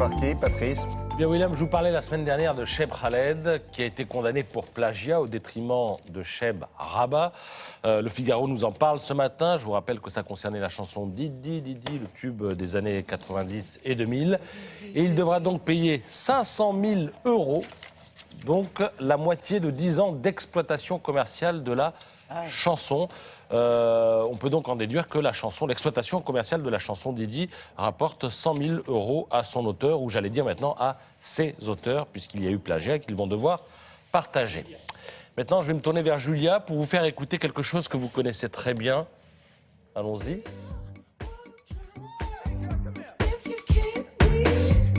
par qui, Patrice? Bien, William, je vous parlais la semaine dernière de Cheb Khaled, qui a été condamné pour plagiat au détriment de Cheb Rabat. Le Figaro nous en parle ce matin. Je vous rappelle que ça concernait la chanson Didi, Didi, le tube des années 90 et 2000. Et il devra donc payer 500 000 €, donc la moitié de 10 ans d'exploitation commerciale de la chanson. On peut donc en déduire que l'exploitation commerciale de la chanson Didi rapporte 100 000 € à son auteur, ou j'allais dire maintenant à ses auteurs, puisqu'il y a eu plagiat qu'ils vont devoir partager. Maintenant, je vais me tourner vers Julia pour vous faire écouter quelque chose que vous connaissez très bien. Allons-y.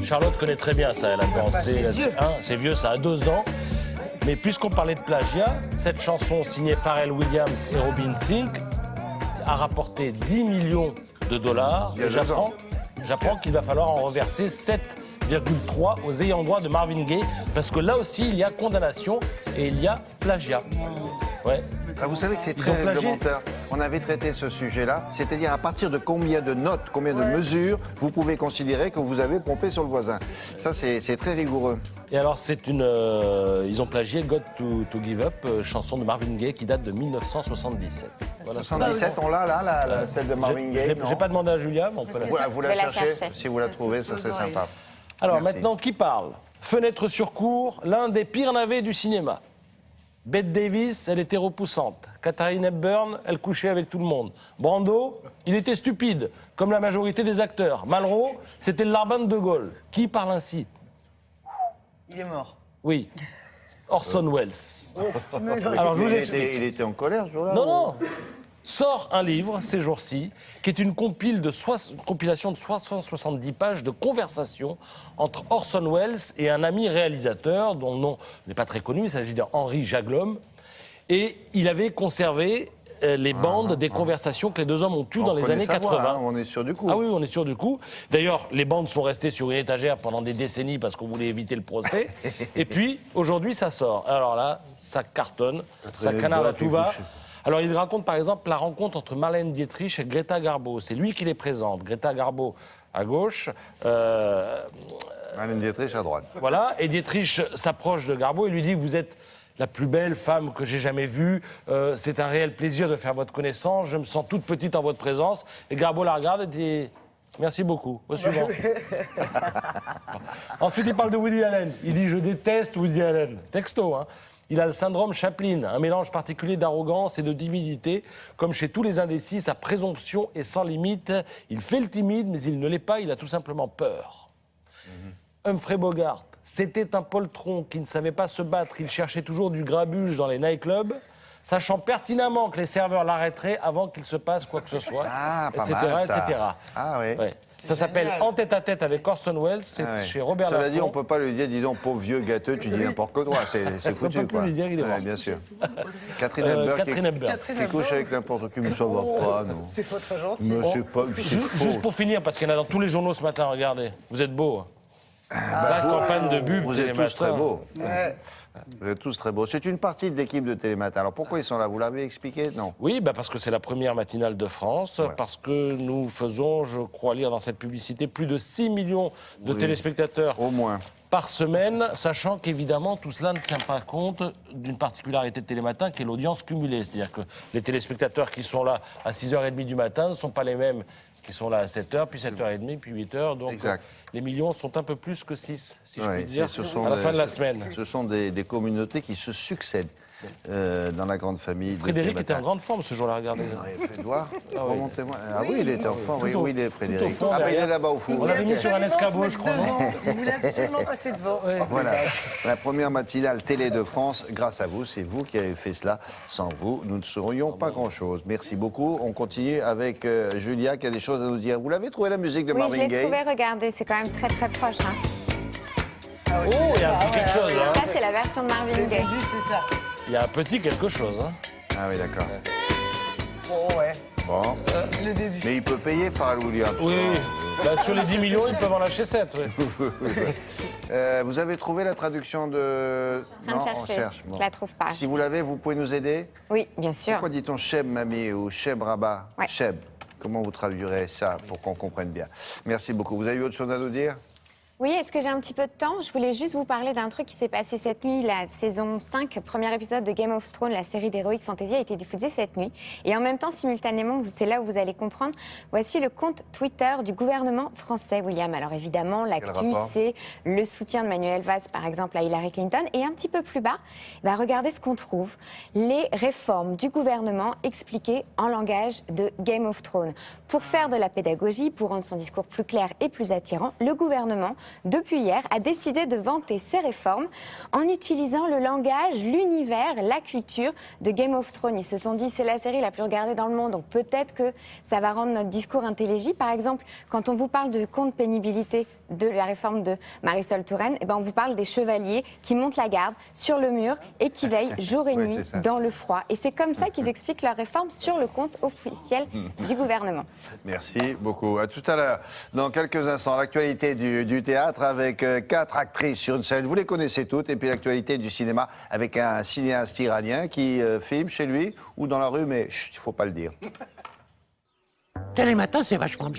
Charlotte connaît très bien ça, elle a dansé là-dessus. C'est vieux, ça a 2 ans. Mais puisqu'on parlait de plagiat, cette chanson signée Pharrell Williams et Robin Thicke a rapporté 10 millions de dollars. Et j'apprends qu'il va falloir en reverser 7,3 aux ayants droit de Marvin Gaye, parce que là aussi, il y a condamnation et il y a plagiat. Ouais. Ah, vous savez que c'est très réglementaire. On avait traité ce sujet-là, c'est-à-dire à partir de combien de notes, combien de mesures vous pouvez considérer que vous avez pompé sur le voisin. Ça, c'est très rigoureux. Et alors, ils ont plagié God to Give Up, chanson de Marvin Gaye qui date de 1977. Voilà. 77, on l'a là, celle de Marvin Gaye. J'ai pas demandé à Julia, mais on peut la... Vous la cherchez, si vous la trouvez, ça serait sympa. Alors maintenant, qui parle? Fenêtre sur cour, l'un des pires navets du cinéma. Bette Davis, elle était repoussante. Katharine Hepburn, elle couchait avec tout le monde. Brando, il était stupide, comme la majorité des acteurs. Malraux, c'était le larbin de De Gaulle. Qui parle ainsi? Il est mort. Oui. Orson Welles. Alors, je vous explique. Il était en colère ce jour-là? Non. Sort un livre, ces jours-ci, qui est une compilation de 370 pages de conversations entre Orson Welles et un ami réalisateur, dont le nom n'est pas très connu, il s'agit d'Henri Jaglom. Et il avait conservé les bandes des conversations que les deux hommes ont eues dans les années 80. On est sûr du coup. Ah oui, on est sûr du coup. D'ailleurs, les bandes sont restées sur une étagère pendant des décennies parce qu'on voulait éviter le procès. Et puis, aujourd'hui, ça sort. Alors là, ça cartonne, ça canarde à tout va. Alors, il raconte par exemple la rencontre entre Marlène Dietrich et Greta Garbo. C'est lui qui les présente. Greta Garbo à gauche. Marlène Dietrich à droite. Voilà. Et Dietrich s'approche de Garbo et lui dit: vous êtes la plus belle femme que j'ai jamais vue. C'est un réel plaisir de faire votre connaissance. Je me sens toute petite en votre présence. Et Garbo la regarde et dit: merci beaucoup. Au suivant. Ensuite, il parle de Woody Allen. Il dit: je déteste Woody Allen. Texto, hein. Il a le syndrome Chaplin, un mélange particulier d'arrogance et de timidité. Comme chez tous les indécis, sa présomption est sans limite. Il fait le timide, mais il ne l'est pas, il a tout simplement peur. Humphrey Bogart, c'était un poltron qui ne savait pas se battre. Il cherchait toujours du grabuge dans les nightclubs, sachant pertinemment que les serveurs l'arrêteraient avant qu'il se passe quoi que ce soit, etc., etc. Ah oui. Ouais. Ça s'appelle En tête-à-tête avec Orson Welles, c'est chez Robert Laffont. Cela dit, on ne peut pas lui dire, dis donc, pauvre vieux gâteux, tu dis n'importe quoi, c'est foutu. On peut plus lui dire, il est mort. Bien sûr. Catherine Hepburn, qui couche avec n'importe qui, mais ça va pas, non. C'est faux, très gentil. Mais c'est pas... Juste pour finir, parce qu'il y en a dans tous les journaux ce matin, regardez. Vous êtes beaux. Vaste campagne de pub. Vous êtes tous très beaux. Ouais. Vous êtes tous très beaux. C'est une partie de l'équipe de Télématin. Alors pourquoi ils sont là? Vous l'avez expliqué? Non. Oui, parce que c'est la première matinale de France, parce que nous faisons, je crois lire dans cette publicité, plus de 6 millions de téléspectateurs Au moins. par semaine, sachant qu'évidemment tout cela ne tient pas compte d'une particularité de Télématin qui est l'audience cumulée. C'est-à-dire que les téléspectateurs qui sont là à 6h30 du matin ne sont pas les mêmes qui sont là à 7h, puis 7h30, puis 8h. Donc les millions sont un peu plus que 6, si je puis dire, à la fin de la semaine. Ce sont des communautés qui se succèdent dans la grande famille. Frédéric était en grande forme ce jour-là, regardez. Edouard, remontez-moi. Ah oui, il était en forme. Oui, il est Frédéric. Fond, il est là-bas au fond. On l'avait mis sur un escabeau, je crois. Il voulait absolument passer devant. Voilà, la première matinale télé de France, grâce à vous, c'est vous qui avez fait cela. Sans vous, nous ne serions pas grand-chose. Merci beaucoup. On continue avec Julia qui a des choses à nous dire. Vous l'avez trouvé la musique de Marvin Gaye? Oui, je l'ai trouvé, regardez, c'est quand même très très proche. Hein. Oh, il y a un petit quelque chose, hein. Ça, c'est la version de Marvin Gaye. C'est ça. Il y a un petit quelque chose, hein. Ah oui, d'accord. Bon, ouais. Bon. Le début. Mais il peut payer Pharrell Williams. Oui. Sur les 10 millions, ils peuvent en lâcher 7. Oui. Vous avez trouvé la traduction de... En train de chercher. On cherche. Bon. Je la trouve pas. Si vous l'avez, vous pouvez nous aider? Oui, bien sûr. Pourquoi dit-on Cheb, mamie, ou Cheb Rabat? Ouais. Cheb. Comment vous traduirez ça pour qu'on comprenne bien? Merci beaucoup. Vous avez eu autre chose à nous dire? Oui, est-ce que j'ai un petit peu de temps? Je voulais juste vous parler d'un truc qui s'est passé cette nuit. La saison 5, premier épisode de Game of Thrones, la série d'Heroic Fantasy, a été diffusée cette nuit. Et en même temps, simultanément, c'est là où vous allez comprendre, voici le compte Twitter du gouvernement français, William. Alors évidemment, l'actu, c'est le soutien de Manuel Valls, par exemple, à Hillary Clinton. Et un petit peu plus bas, regardez ce qu'on trouve. Les réformes du gouvernement expliquées en langage de Game of Thrones. Pour faire de la pédagogie, pour rendre son discours plus clair et plus attirant, le gouvernement, depuis hier, a décidé de vanter ses réformes en utilisant le langage, l'univers, la culture de Game of Thrones. Ils se sont dit, c'est la série la plus regardée dans le monde, donc peut-être que ça va rendre notre discours intelligible. Par exemple, quand on vous parle de compte pénibilité de la réforme de Marisol Touraine, on vous parle des chevaliers qui montent la garde sur le mur et qui veillent jour et nuit dans le froid. Et c'est comme ça qu'ils expliquent leur réforme sur le compte officiel du gouvernement. Merci beaucoup. À tout à l'heure. Dans quelques instants, l'actualité du théâtre avec 4 actrices sur une scène. Vous les connaissez toutes. Et puis l'actualité du cinéma avec un cinéaste iranien qui filme chez lui ou dans la rue, mais il ne faut pas le dire. Télématin, c'est vachement...